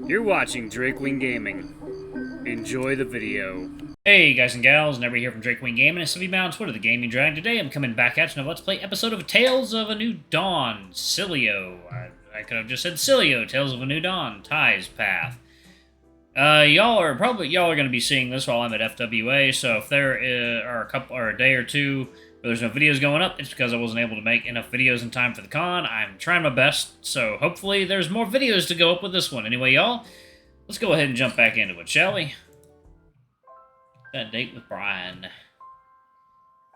You're watching Drakewing Gaming. Enjoy the video. Hey guys and gals, Never here from Drakewing Gaming, and Sileo on Twitter, the Gaming Dragon. Today I'm coming back at you in a Let's Play episode of Tales of a New Dawn, Sileo. I could have just said Sileo, Tales of a New Dawn, Ty's Path. Y'all are going to be seeing this while I'm at FWA, so if there are a day or two where there's no videos going up, it's because I wasn't able to make enough videos in time for the con. I'm trying my best, so hopefully there's more videos to go up with this one. Anyway, y'all, let's go ahead and jump back into it, shall we? That date with Brian.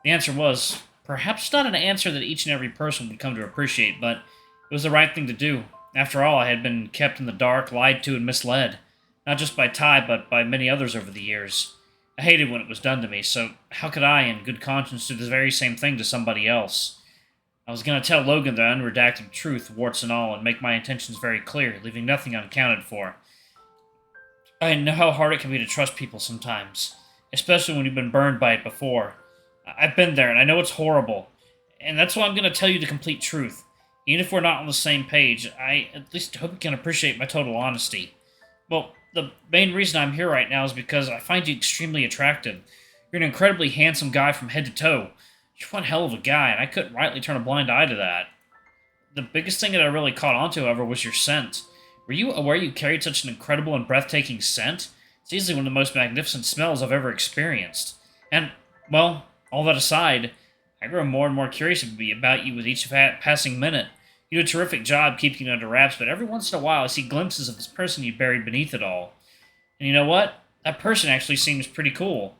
The answer was perhaps not an answer that each and every person would come to appreciate, but it was the right thing to do. After all, I had been kept in the dark, lied to, and misled. Not just by Ty, but by many others over the years. I hated when it was done to me, so how could I, in good conscience, do the very same thing to somebody else? I was going to tell Logan the unredacted truth, warts and all, and make my intentions very clear, leaving nothing unaccounted for. I know how hard it can be to trust people sometimes, especially when you've been burned by it before. I've been there, and I know it's horrible, and that's why I'm going to tell you the complete truth. Even if we're not on the same page, I at least hope you can appreciate my total honesty. Well, the main reason I'm here right now is because I find you extremely attractive. You're an incredibly handsome guy from head to toe. You're one hell of a guy, and I couldn't rightly turn a blind eye to that. The biggest thing that I really caught onto, however, was your scent. Were you aware you carried such an incredible and breathtaking scent? It's easily one of the most magnificent smells I've ever experienced. And, well, all that aside, I grow more and more curious about you with each passing minute. You do a terrific job keeping it under wraps, but every once in a while I see glimpses of this person you buried beneath it all. And you know what? That person actually seems pretty cool.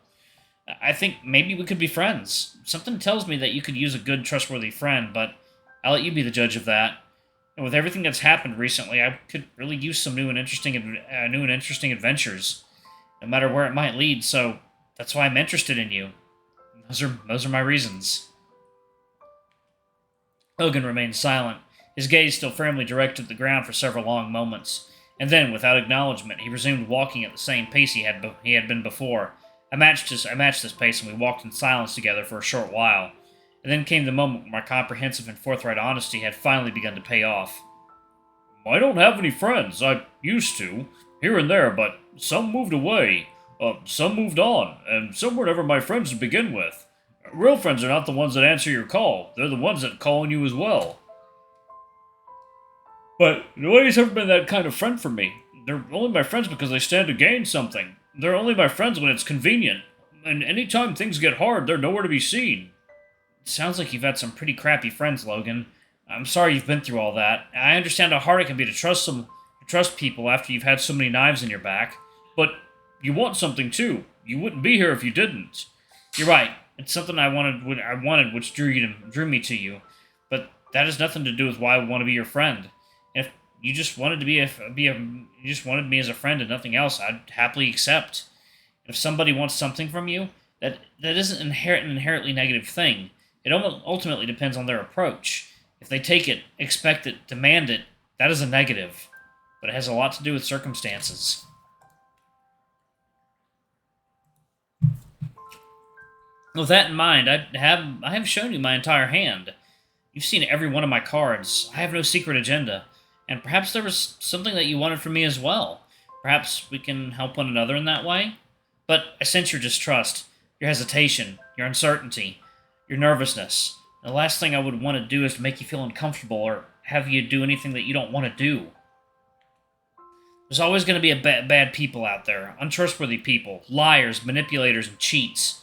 I think maybe we could be friends. Something tells me that you could use a good, trustworthy friend, but I'll let you be the judge of that. And with everything that's happened recently, I could really use some new and interesting adventures, no matter where it might lead. So that's why I'm interested in you. Those are my reasons. Logan remained silent, his gaze still firmly directed at the ground for several long moments, and then, without acknowledgement, he resumed walking at the same pace he had been before. I matched this pace, and we walked in silence together for a short while. And then came the moment when my comprehensive and forthright honesty had finally begun to pay off. I don't have any friends. I used to, here and there, but some moved away. Some moved on, and some were never my friends to begin with. Real friends are not the ones that answer your call. They're the ones that call on you as well. But nobody's ever been that kind of friend for me. They're only my friends because they stand to gain something. They're only my friends when it's convenient. And anytime things get hard, they're nowhere to be seen. It sounds like you've had some pretty crappy friends, Logan. I'm sorry you've been through all that. I understand how hard it can be to trust people after you've had so many knives in your back. But you want something too. You wouldn't be here if you didn't. You're right. It's something I wanted, which drew me to you. But that has nothing to do with why I want to be your friend. If you just wanted to you just wanted me as a friend and nothing else, I'd happily accept. If somebody wants something from you, that isn't an inherently negative thing. It ultimately depends on their approach. If they take it, expect it, demand it, that is a negative. But it has a lot to do with circumstances. With that in mind, I have shown you my entire hand. You've seen every one of my cards. I have no secret agenda. And perhaps there was something that you wanted from me as well. Perhaps we can help one another in that way? But I sense your distrust, your hesitation, your uncertainty, your nervousness. And the last thing I would want to do is to make you feel uncomfortable or have you do anything that you don't want to do. There's always going to be bad people out there, untrustworthy people, liars, manipulators, and cheats.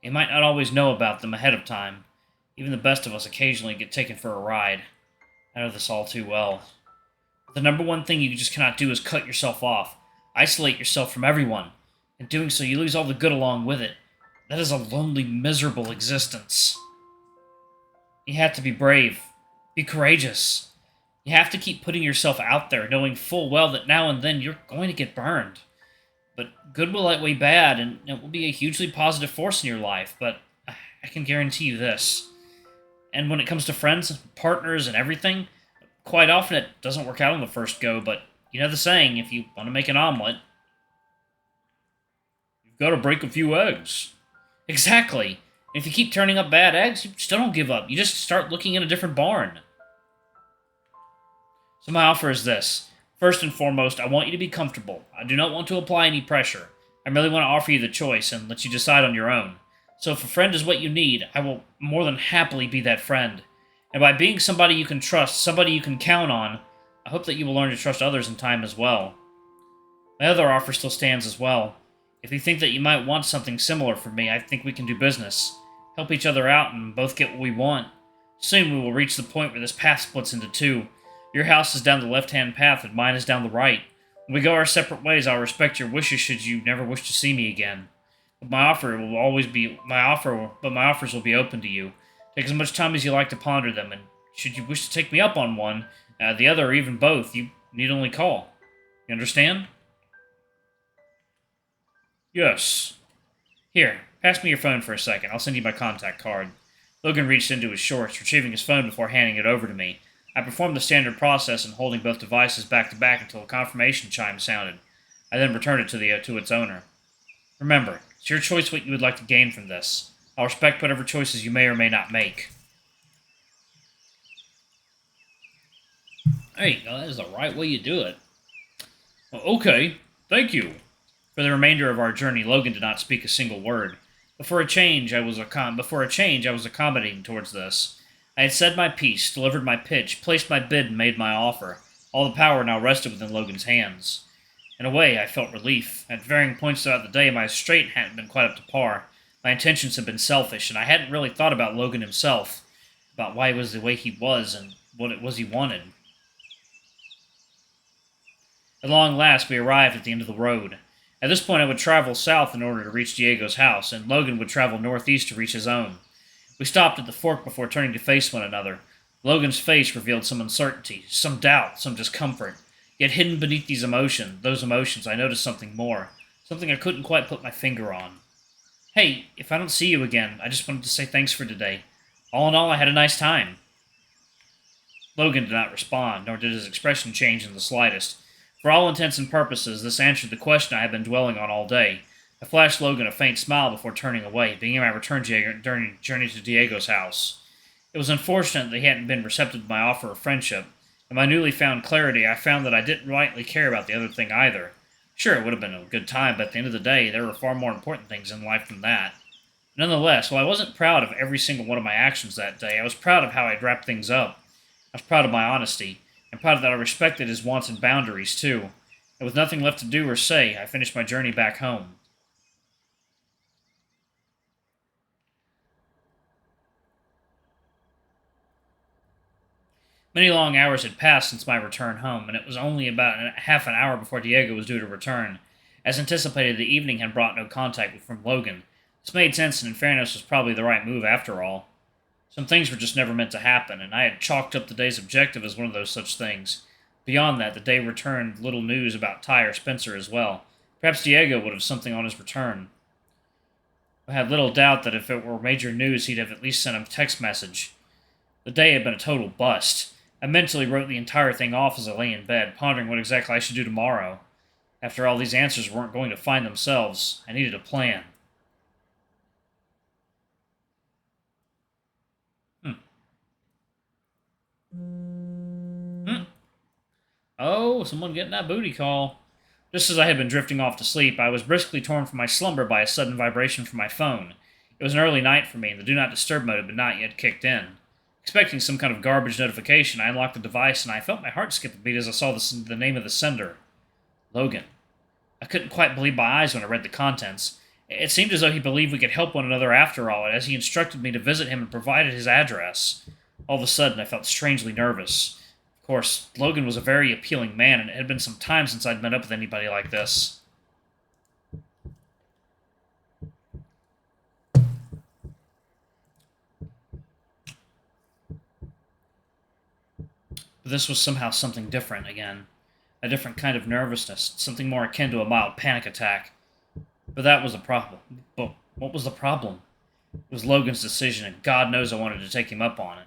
You might not always know about them ahead of time. Even the best of us occasionally get taken for a ride. I know this all too well. The number one thing you just cannot do is cut yourself off. Isolate yourself from everyone. In doing so, you lose all the good along with it. That is a lonely, miserable existence. You have to be brave. Be courageous. You have to keep putting yourself out there, knowing full well that now and then you're going to get burned. But good will outweigh bad, and it will be a hugely positive force in your life, but I can guarantee you this. And when it comes to friends, partners, and everything, quite often it doesn't work out on the first go, but you know the saying, if you want to make an omelet, you've got to break a few eggs. Exactly. If you keep turning up bad eggs, you still don't give up. You just start looking in a different barn. So my offer is this. First and foremost, I want you to be comfortable. I do not want to apply any pressure. I merely want to offer you the choice and let you decide on your own. So if a friend is what you need, I will more than happily be that friend. And by being somebody you can trust, somebody you can count on, I hope that you will learn to trust others in time as well. My other offer still stands as well. If you think that you might want something similar from me, I think we can do business. Help each other out and both get what we want. Soon we will reach the point where this path splits into two. Your house is down the left-hand path and mine is down the right. When we go our separate ways, I'll respect your wishes should you never wish to see me again. But my offers will be open to you. Take as much time as you like to ponder them, and should you wish to take me up on one, the other, or even both, you need only call. You understand? Yes. Here, pass me your phone for a second. I'll send you my contact card. Logan reached into his shorts, retrieving his phone before handing it over to me. I performed the standard process in holding both devices back to back until a confirmation chime sounded. I then returned it to its owner. Remember, it's your choice what you would like to gain from this. I'll respect whatever choices you may or may not make. There you go. That is the right way you do it. Well, okay. Thank you. For the remainder of our journey, Logan did not speak a single word. Before a change, I was accommodating towards this. I had said my piece, delivered my pitch, placed my bid, and made my offer. All the power now rested within Logan's hands. In a way, I felt relief. At varying points throughout the day, my restraint hadn't been quite up to par. My intentions had been selfish, and I hadn't really thought about Logan himself, about why he was the way he was, and what it was he wanted. At long last, we arrived at the end of the road. At this point, I would travel south in order to reach Diego's house, and Logan would travel northeast to reach his own. We stopped at the fork before turning to face one another. Logan's face revealed some uncertainty, some doubt, some discomfort. Yet hidden beneath those emotions, I noticed something more. Something I couldn't quite put my finger on. Hey, if I don't see you again, I just wanted to say thanks for today. All in all, I had a nice time. Logan did not respond, nor did his expression change in the slightest. For all intents and purposes, this answered the question I had been dwelling on all day. I flashed Logan a faint smile before turning away, beginning my return journey to Diego's house. It was unfortunate that he hadn't been receptive to my offer of friendship. In my newly found clarity, I found that I didn't rightly care about the other thing either. Sure, it would have been a good time, but at the end of the day, there were far more important things in life than that. Nonetheless, while I wasn't proud of every single one of my actions that day, I was proud of how I'd wrapped things up. I was proud of my honesty, and proud that I respected his wants and boundaries, too. And with nothing left to do or say, I finished my journey back home. Many long hours had passed since my return home, and it was only about half an hour before Diego was due to return. As anticipated, the evening had brought no contact from Logan. This made sense, and in fairness was probably the right move after all. Some things were just never meant to happen, and I had chalked up the day's objective as one of those such things. Beyond that, the day returned little news about Ty or Spencer as well. Perhaps Diego would have something on his return. I had little doubt that if it were major news, he'd have at least sent a text message. The day had been a total bust. I mentally wrote the entire thing off as I lay in bed, pondering what exactly I should do tomorrow. After all, these answers weren't going to find themselves. I needed a plan. Oh, someone getting that booty call. Just as I had been drifting off to sleep, I was briskly torn from my slumber by a sudden vibration from my phone. It was an early night for me, and the Do Not Disturb mode had not yet kicked in. Expecting some kind of garbage notification, I unlocked the device, and I felt my heart skip a beat as I saw the name of the sender. Logan. I couldn't quite believe my eyes when I read the contents. It seemed as though he believed we could help one another after all, as he instructed me to visit him and provided his address. All of a sudden, I felt strangely nervous. Of course, Logan was a very appealing man, and it had been some time since I'd met up with anybody like this. But this was somehow something different again. A different kind of nervousness, something more akin to a mild panic attack. But that was the problem. But what was the problem? It was Logan's decision, and God knows I wanted to take him up on it.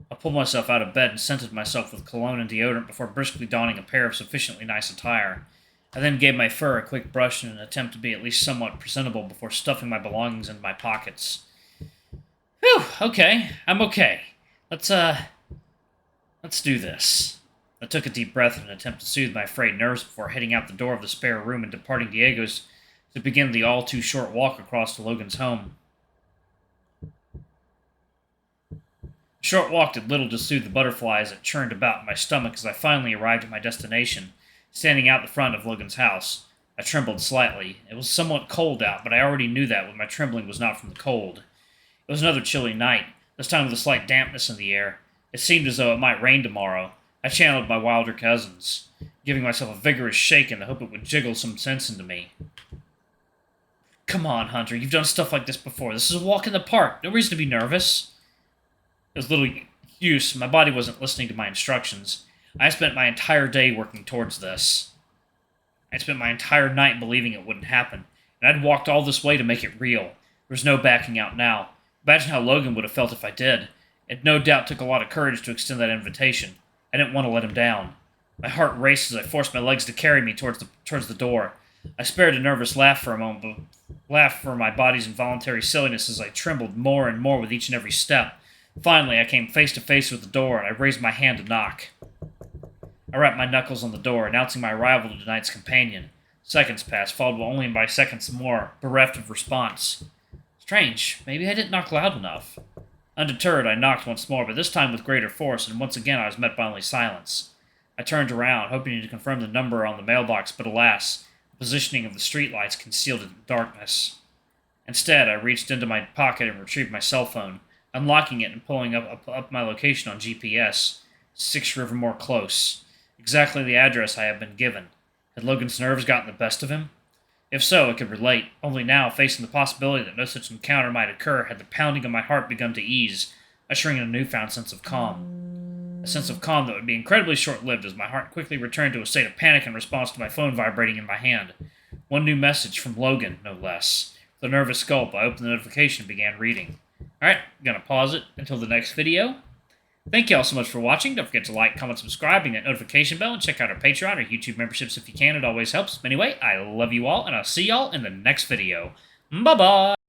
I pulled myself out of bed and scented myself with cologne and deodorant before briskly donning a pair of sufficiently nice attire. I then gave my fur a quick brush in an attempt to be at least somewhat presentable before stuffing my belongings into my pockets. Whew, okay, I'm okay. Let's do this. I took a deep breath in an attempt to soothe my frayed nerves before heading out the door of the spare room and departing Diego's to begin the all-too-short walk across to Logan's home. The short walk did little to soothe the butterflies that churned about in my stomach as I finally arrived at my destination, standing out the front of Logan's house. I trembled slightly. It was somewhat cold out, but I already knew that when my trembling was not from the cold. It was another chilly night, this time with a slight dampness in the air. It seemed as though it might rain tomorrow. I channeled my wilder cousins, giving myself a vigorous shake in the hope it would jiggle some sense into me. Come on, Hunter, you've done stuff like this before. This is a walk in the park. No reason to be nervous. It was little use. My body wasn't listening to my instructions. I spent my entire day working towards this. I spent my entire night believing it wouldn't happen, and I'd walked all this way to make it real. There was no backing out now. Imagine how Logan would have felt if I did. It no doubt took a lot of courage to extend that invitation. I didn't want to let him down. My heart raced as I forced my legs to carry me towards the door. I spared a nervous laugh for a moment, but laughed for my body's involuntary silliness as I trembled more and more with each and every step. Finally, I came face to face with the door, and I raised my hand to knock. I rapped my knuckles on the door, announcing my arrival to tonight's companion. Seconds passed, followed only by seconds more, bereft of response. Strange. Maybe I didn't knock loud enough. Undeterred, I knocked once more, but this time with greater force, and once again I was met by only silence. I turned around, hoping to confirm the number on the mailbox, but alas, the positioning of the streetlights concealed it in darkness. Instead, I reached into my pocket and retrieved my cell phone, unlocking it and pulling up my location on GPS. 6 Rivermore Close. Exactly the address I had been given. Had Logan's nerves gotten the best of him? If so, I could relate, only now, facing the possibility that no such encounter might occur, had the pounding of my heart begun to ease, ushering in a newfound sense of calm. A sense of calm that would be incredibly short-lived as my heart quickly returned to a state of panic in response to my phone vibrating in my hand. One new message from Logan, no less. With a nervous gulp, I opened the notification and began reading. Alright, I'm going to pause it until the next video. Thank you all so much for watching. Don't forget to like, comment, subscribe, and that notification bell, and check out our Patreon or YouTube memberships if you can. It always helps. Anyway, I love you all, and I'll see y'all in the next video. Bye-bye!